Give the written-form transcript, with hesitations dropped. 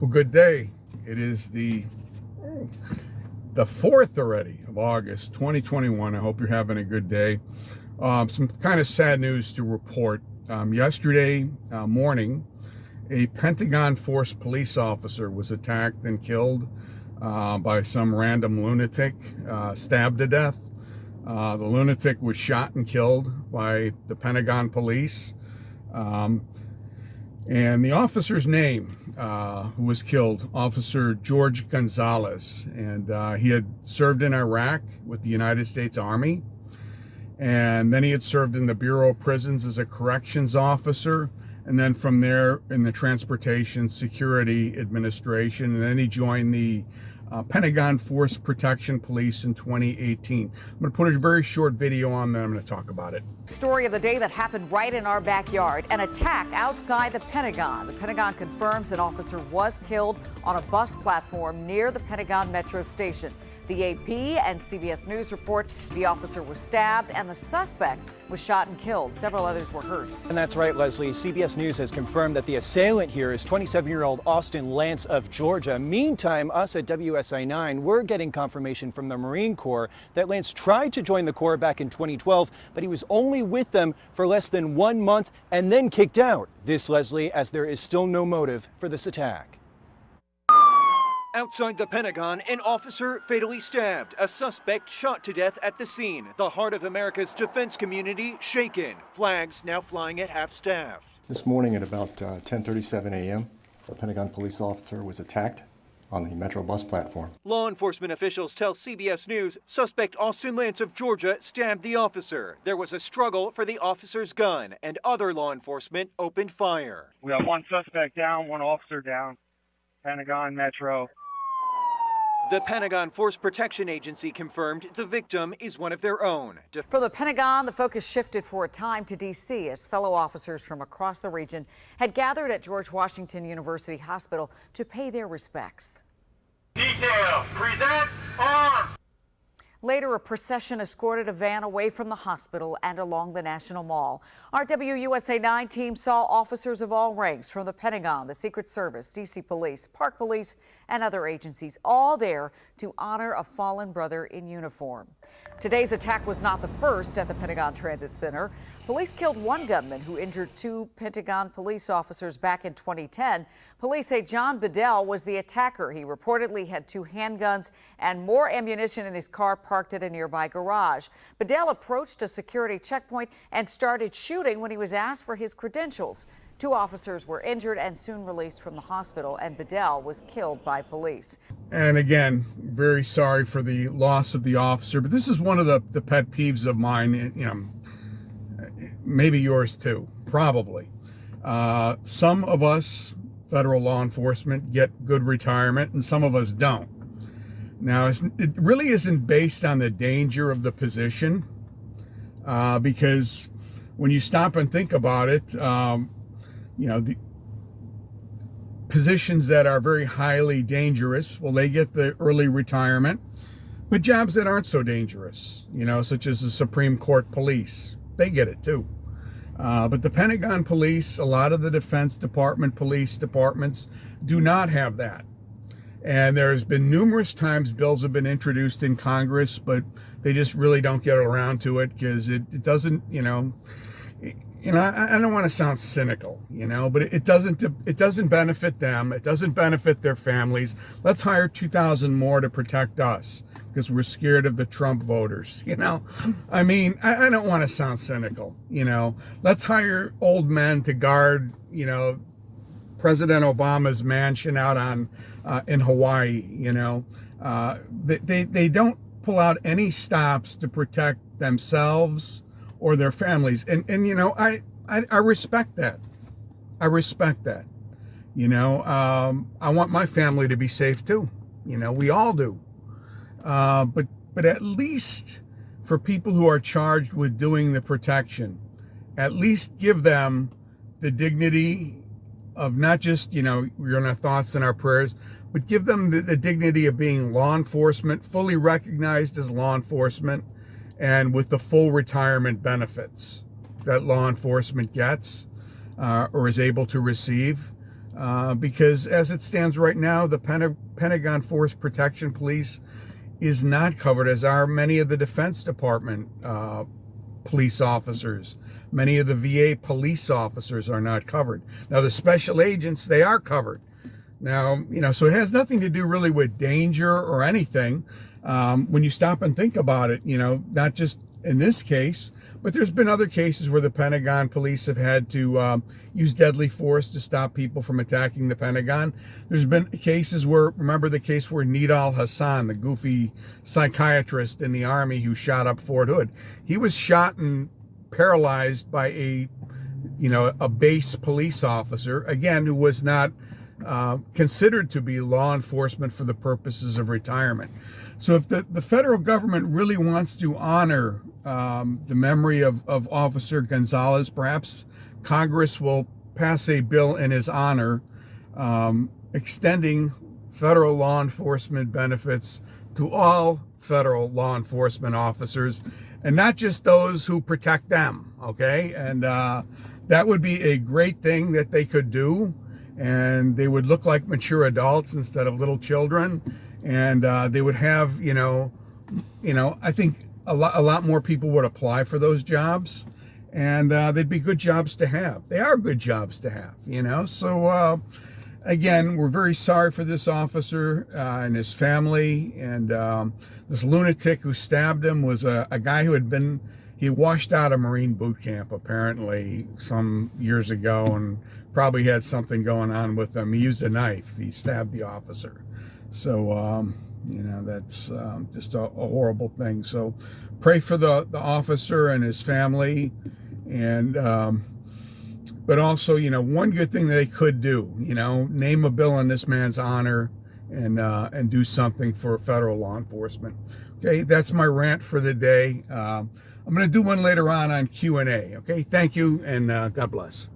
Well, good day. It is the 4th already of August, 2021. I hope you're having a good day. Some kind of sad news to report. Yesterday morning, a Pentagon Force police officer was attacked and killed by some random lunatic, stabbed to death. The lunatic was shot and killed by the Pentagon police. And the officer's name, who was killed, Officer George Gonzalez, and he had served in Iraq with the United States Army, and then he had served in the Bureau of Prisons as a corrections officer, and then from there in the Transportation Security Administration, and then he joined the Pentagon Force Protective Police in 2018. I'm going to put a very short video on, then I'm going to talk about it. Story of the day that happened right in our backyard, an attack outside the Pentagon. The Pentagon confirms an officer was killed on a bus platform near the Pentagon Metro Station. The AP and CBS News report the officer was stabbed and the suspect was shot and killed. Several others were hurt. And that's right, Leslie. CBS News has confirmed that the assailant here is 27-year-old Austin Lance of Georgia. Meantime, us at WSI-9, we're getting confirmation from the Marine Corps that Lance tried to join the Corps back in 2012, but he was only with them for less than 1 month and then kicked out. This, Leslie, as there is still no motive for this attack. Outside the Pentagon, an officer fatally stabbed, a suspect shot to death at the scene. The heart of America's defense community shaken. Flags now flying at half-staff. This morning at about 10:37 a.m., a Pentagon police officer was attacked on the Metro bus platform. Law enforcement officials tell CBS News suspect Austin Lance of Georgia stabbed the officer. There was a struggle for the officer's gun, and other law enforcement opened fire. We have one suspect down, one officer down. Pentagon, Metro. The Pentagon Force Protection Agency confirmed the victim is one of their own. From the Pentagon, the focus shifted for a time to D.C. as fellow officers from across the region had gathered at George Washington University Hospital to pay their respects. Detail, present arms. Later, a procession escorted a van away from the hospital and along the National Mall. Our WUSA-9 team saw officers of all ranks from the Pentagon, the Secret Service, D.C. Police, Park Police, and other agencies, all there to honor a fallen brother in uniform. Today's attack was not the first at the Pentagon Transit Center. Police killed one gunman who injured two Pentagon police officers back in 2010. Police say John Bedell was the attacker. He reportedly had two handguns and more ammunition in his car parked at a nearby garage. Bedell approached a security checkpoint and started shooting when he was asked for his credentials. Two officers were injured and soon released from the hospital, and Bedell was killed by police. And again, very sorry for the loss of the officer, but this is one of the pet peeves of mine, maybe yours too, probably. Some of us, federal law enforcement, get good retirement, and some of us don't. Now, it really isn't based on the danger of the position, because when you stop and think about it, the positions that are very highly dangerous, well, they get the early retirement, but jobs that aren't so dangerous, such as the Supreme Court police, they get it too. But the Pentagon police, a lot of the Defense Department police departments do not have that. And there's been numerous times bills have been introduced in Congress, but they just really don't get around to it because it doesn't, I don't want to sound cynical, but it doesn't benefit them. It doesn't benefit their families. Let's hire 2,000 more to protect us because we're scared of the Trump voters. I don't want to sound cynical. Let's hire old men to guard, President Obama's mansion out in Hawaii. They don't pull out any stops to protect themselves or their families. And I respect that. I respect that. I want my family to be safe too. We all do. But at least for people who are charged with doing the protection, at least give them the dignity of not just, we're in our thoughts and our prayers, but give them the dignity of being law enforcement, fully recognized as law enforcement, and with the full retirement benefits that law enforcement gets or is able to receive. because as it stands right now, the Pentagon Force Protection Police is not covered, as are many of the Defense Department police officers. Many of the VA police officers are not covered. Now, the special agents, they are covered. Now, so it has nothing to do really with danger or anything. When you stop and think about it, not just in this case, but there's been other cases where the Pentagon police have had to use deadly force to stop people from attacking the Pentagon. There's been cases where, remember the case where Nidal Hassan, the goofy psychiatrist in the Army who shot up Fort Hood, he was shot and paralyzed by a base police officer, again, who was not considered to be law enforcement for the purposes of retirement. So if the federal government really wants to honor the memory of Officer Gonzalez, perhaps Congress will pass a bill in his honor, extending federal law enforcement benefits to all federal law enforcement officers, and not just those who protect them, okay? And that would be a great thing that they could do, and they would look like mature adults instead of little children, and they would have, I think a lot more people would apply for those jobs, and they'd be good jobs to have. They are good jobs to have, So again, we're very sorry for this officer and his family, and this lunatic who stabbed him was a guy who he washed out of Marine boot camp apparently some years ago, and probably had something going on with him. He used a knife. He stabbed the officer. So, that's just a horrible thing. So pray for the officer and his family. And, but also, one good thing that they could do, name a bill in this man's honor and do something for federal law enforcement. Okay, that's my rant for the day. I'm going to do one later on Q&A. Okay, thank you, and God bless.